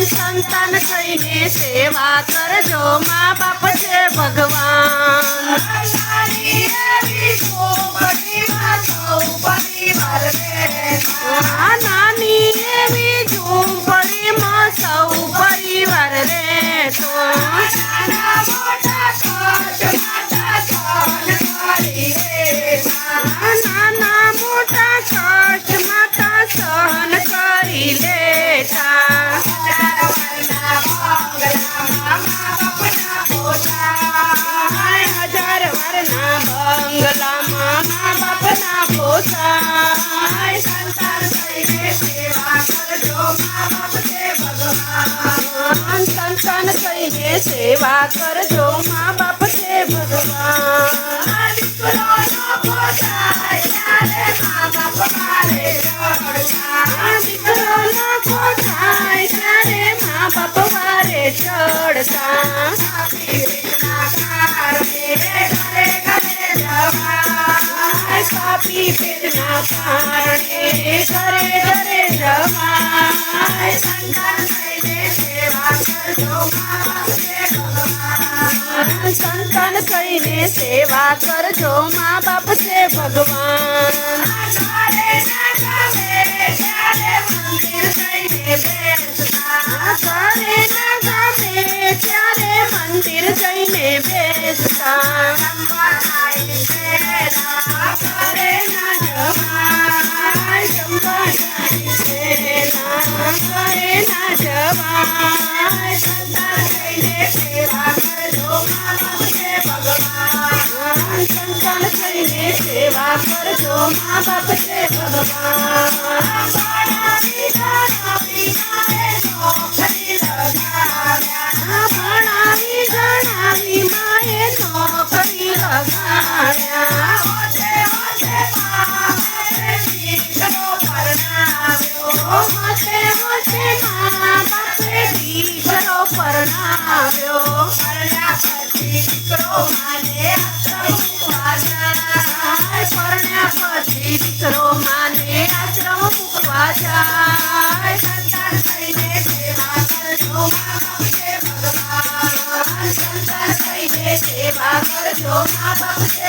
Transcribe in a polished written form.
સંતાન થઈને સેવા કરજો, મા બાપ છે ભગવાન. નાની એવી ઝૂંપડીમાં સૌ પરિવાર રહેતા. નાની એવી ઝૂંપડીમાં સૌ પરિવાર રહેતો. નાના મોટા કષ્ટમાં સહન કરી લેતા. નાના મોટા કષ્ટમાં સહન કરી લેતા. હજાર વરના બંગલામાં મા બાપના પોતાય. હજાર વરના બંગલામાં મા બાપના પોસાય. સંતાન થઈને સેવા કરજો, મા બાપ છે ભગવાન. સંતાન થઈને સેવા કરજો, મા બાપ છે ભગવાન. દીકરોનો પોતાય ત્યારે મા બાપ મારે રડતા. દીકરો લાખો થાય ત્યારે મા બાપ વારે ચડતા. પીરના કારણે ઘરે ઘરે જવાય. પાપી પેટના કારણે ઘરે ઘરે જવાય. સંતાન થઈને સેવા કરજો, મા બાપ છે ભગવાન. સંતાન થઈને સેવા કરજો, મા બાપ છે ભગવાન. ઘરે ના ગમે ત્યારે મંદિર જઈને બેસતા. ઘરે ના ગમે ત્યારે મંદિર જઈને બેસતા. રમવા જાય તેરા ઘરે ના જવાય. જમવા જાય તેના ઘરે ના જવાય. સંતાન થઈને સેવા કરજો, મા બાપ છે ભગવાન. સંતાન થઈને સેવા કરજો, મા બાપ છે ભગવાન. ભણાવી ગણાવી મારે નોકરી લગાવ્યા. ભણાવી ગણાવી માએ નોકરી લગાવ્યા. હોતે હોતે મા બાપે દીકરો પરણાવ્યો. હોતે હોતે મા બાપે દીકરો પરણાવ્યો. પરણ્યા પછી દીકરો માને આશ્રમ મૂકવા જાય. પરણ્યા પછી દીકરો માને આશ્રમ મૂકવા જાય. સંતાન થઈને સેવા કરજો, મા બાપ છે ભગવાન. સંતાન થઈને સેવા કરજો, મા બાપ છે